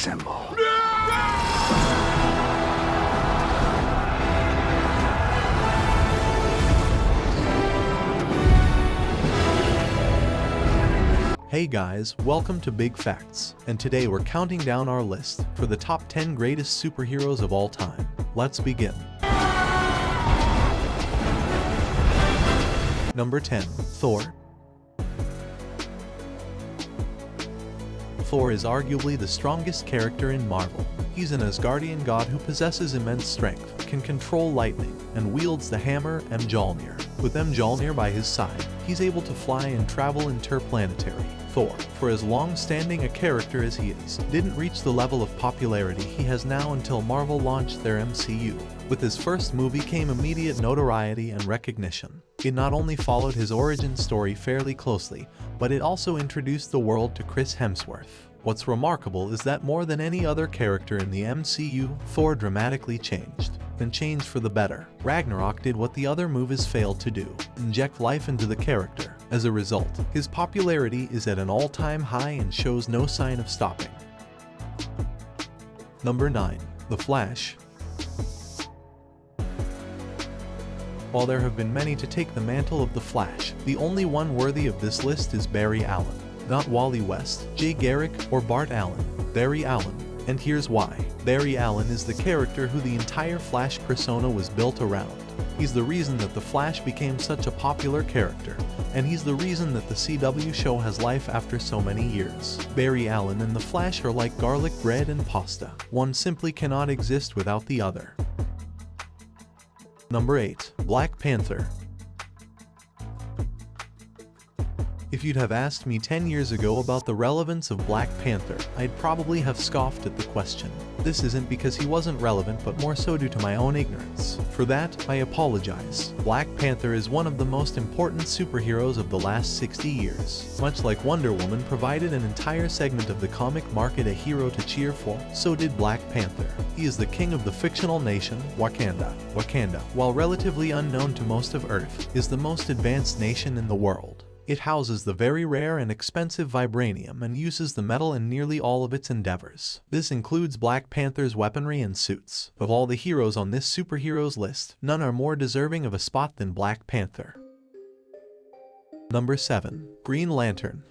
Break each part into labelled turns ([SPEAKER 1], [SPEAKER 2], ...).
[SPEAKER 1] Assemble.
[SPEAKER 2] Hey guys, welcome to Big Facts, and today we're counting down our list for the top 10 greatest superheroes of all time. Let's begin. Number 10. Thor. Thor is arguably the strongest character in Marvel. He's an Asgardian god who possesses immense strength, can control lightning, and wields the hammer and Mjolnir. With Mjolnir by his side, he's able to fly and travel interplanetary. Thor, for as long-standing a character as he is, didn't reach the level of popularity he has now until Marvel launched their MCU. With his first movie came immediate notoriety and recognition. It not only followed his origin story fairly closely, but it also introduced the world to Chris Hemsworth. What's remarkable is that more than any other character in the MCU, Thor dramatically changed, and changed for the better. Ragnarok did what the other movies failed to do, inject life into the character. As a result, his popularity is at an all-time high and shows no sign of stopping. Number 9. The Flash. While there have been many to take the mantle of the Flash, the only one worthy of this list is Barry Allen. Not Wally West, Jay Garrick, or Bart Allen. Barry Allen. And here's why. Barry Allen is the character who the entire Flash persona was built around. He's the reason that the Flash became such a popular character, and he's the reason that the CW show has life after so many years. Barry Allen and the Flash are like garlic bread and pasta. One simply cannot exist without the other. Number 8. Black Panther. If you'd have asked me 10 years ago about the relevance of Black Panther, I'd probably have scoffed at the question. This isn't because he wasn't relevant, but more so due to my own ignorance. For that, I apologize. Black Panther is one of the most important superheroes of the last 60 years. Much like Wonder Woman provided an entire segment of the comic market a hero to cheer for, so did Black Panther. He is the king of the fictional nation, Wakanda. Wakanda, while relatively unknown to most of Earth, is the most advanced nation in the world. It houses the very rare and expensive vibranium and uses the metal in nearly all of its endeavors. This includes Black Panther's weaponry and suits. Of all the heroes on this superheroes list, none are more deserving of a spot than Black Panther. Number 7. Green Lantern.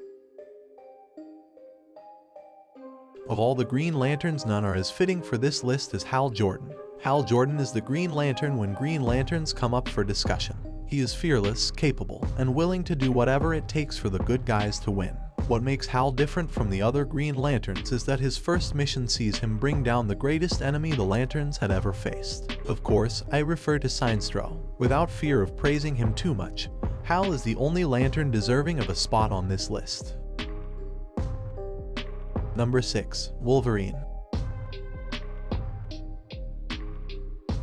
[SPEAKER 2] Of all the Green Lanterns, none are as fitting for this list as Hal Jordan. Hal Jordan is the Green Lantern when Green Lanterns come up for discussion. He is fearless, capable, and willing to do whatever it takes for the good guys to win. What makes Hal different from the other Green Lanterns is that his first mission sees him bring down the greatest enemy the Lanterns had ever faced. Of course, I refer to Sinestro. Without fear of praising him too much, Hal is the only Lantern deserving of a spot on this list. Number 6. Wolverine.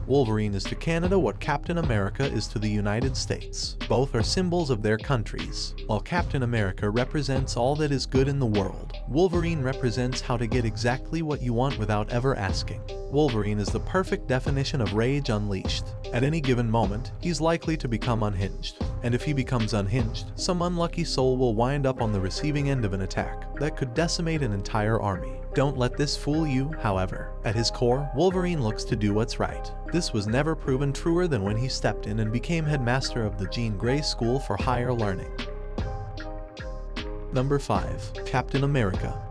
[SPEAKER 2] Wolverine is to Canada what Captain America is to the United States. Both are symbols of their countries. While Captain America represents all that is good in the world, Wolverine represents how to get exactly what you want without ever asking. Wolverine is the perfect definition of rage unleashed. At any given moment, he's likely to become unhinged. And if he becomes unhinged, some unlucky soul will wind up on the receiving end of an attack that could decimate an entire army. Don't let this fool you, however. At his core, Wolverine looks to do what's right. This was never proven truer than when he stepped in and became headmaster of the Jean Grey School for Higher Learning. Number 5. Captain America.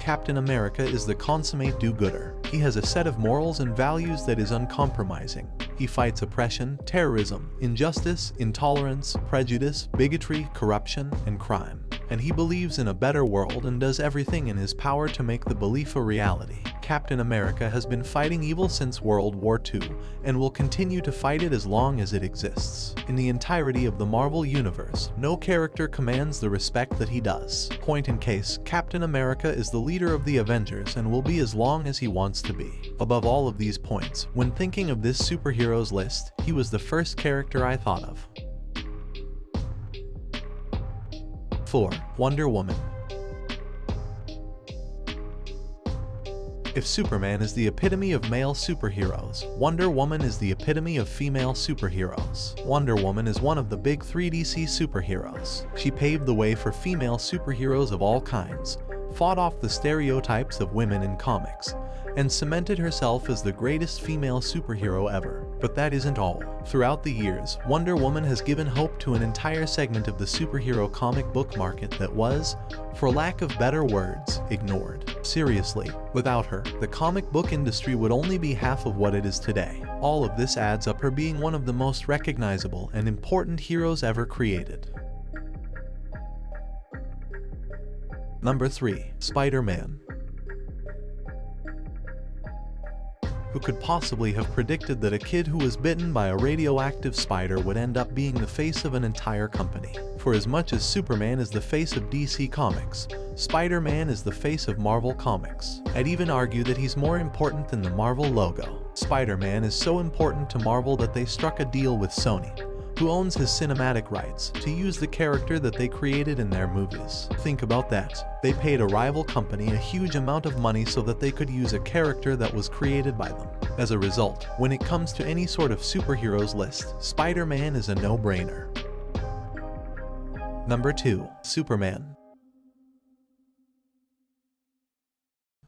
[SPEAKER 2] Captain America is the consummate do-gooder. He has a set of morals and values that is uncompromising. He fights oppression, terrorism, injustice, intolerance, prejudice, bigotry, corruption, and crime. And he believes in a better world and does everything in his power to make the belief a reality. Captain America has been fighting evil since World War II, and will continue to fight it as long as it exists. In the entirety of the Marvel Universe, no character commands the respect that he does. Point in case, Captain America is the leader of the Avengers and will be as long as he wants to be. Above all of these points, when thinking of this superheroes list, he was the first character I thought of. 4. Wonder Woman. If Superman is the epitome of male superheroes, Wonder Woman is the epitome of female superheroes. Wonder Woman is one of the big 3 DC superheroes. She paved the way for female superheroes of all kinds, fought off the stereotypes of women in comics, and cemented herself as the greatest female superhero ever. But that isn't all. Throughout the years, Wonder Woman has given hope to an entire segment of the superhero comic book market that was, for lack of better words, ignored. Seriously, without her, the comic book industry would only be half of what it is today. All of this adds up her being one of the most recognizable and important heroes ever created. Number 3. Spider-Man. Who could possibly have predicted that a kid who was bitten by a radioactive spider would end up being the face of an entire company? For as much as Superman is the face of DC Comics, Spider-Man is the face of Marvel Comics. I'd even argue that he's more important than the Marvel logo. Spider-Man is so important to Marvel that they struck a deal with Sony, who owns his cinematic rights, to use the character that they created in their movies. Think about that. They paid a rival company a huge amount of money so that they could use a character that was created by them. As a result, when it comes to any sort of superheroes list, Spider-Man is a no-brainer. Number 2. Superman.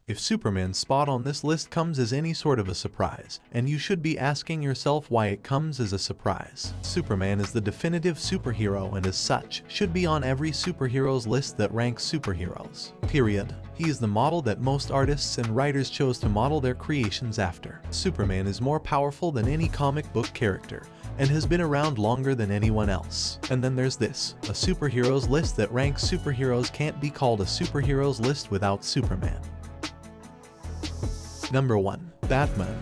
[SPEAKER 2] If Superman's spot on this list comes as any sort of a surprise, and you should be asking yourself why it comes as a surprise. Superman is the definitive superhero and as such, should be on every superheroes list that ranks superheroes. Period. He is the model that most artists and writers chose to model their creations after. Superman is more powerful than any comic book character, and has been around longer than anyone else. And then there's this, a superheroes list that ranks superheroes can't be called a superheroes list without Superman. Number 1. Batman.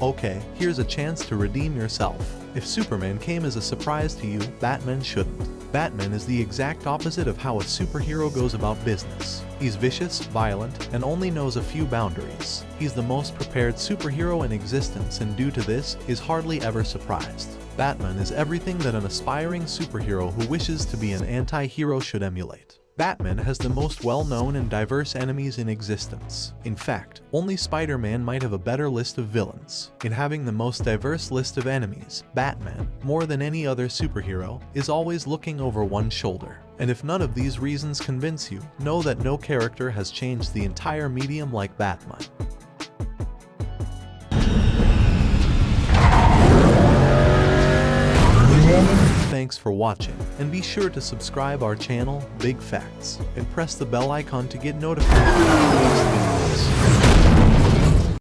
[SPEAKER 2] Okay, here's a chance to redeem yourself. If Superman came as a surprise to you, Batman shouldn't. Batman is the exact opposite of how a superhero goes about business. He's vicious, violent, and only knows a few boundaries. He's the most prepared superhero in existence, and due to this, is hardly ever surprised. Batman is everything that an aspiring superhero who wishes to be an anti-hero should emulate. Batman has the most well-known and diverse enemies in existence. In fact, only Spider-Man might have a better list of villains. In having the most diverse list of enemies, Batman, more than any other superhero, is always looking over one shoulder. And if none of these reasons convince you, know that no character has changed the entire medium like Batman. Thanks for watching, and be sure to subscribe our channel, Big Facts, and press the bell icon to get notified of our latest videos.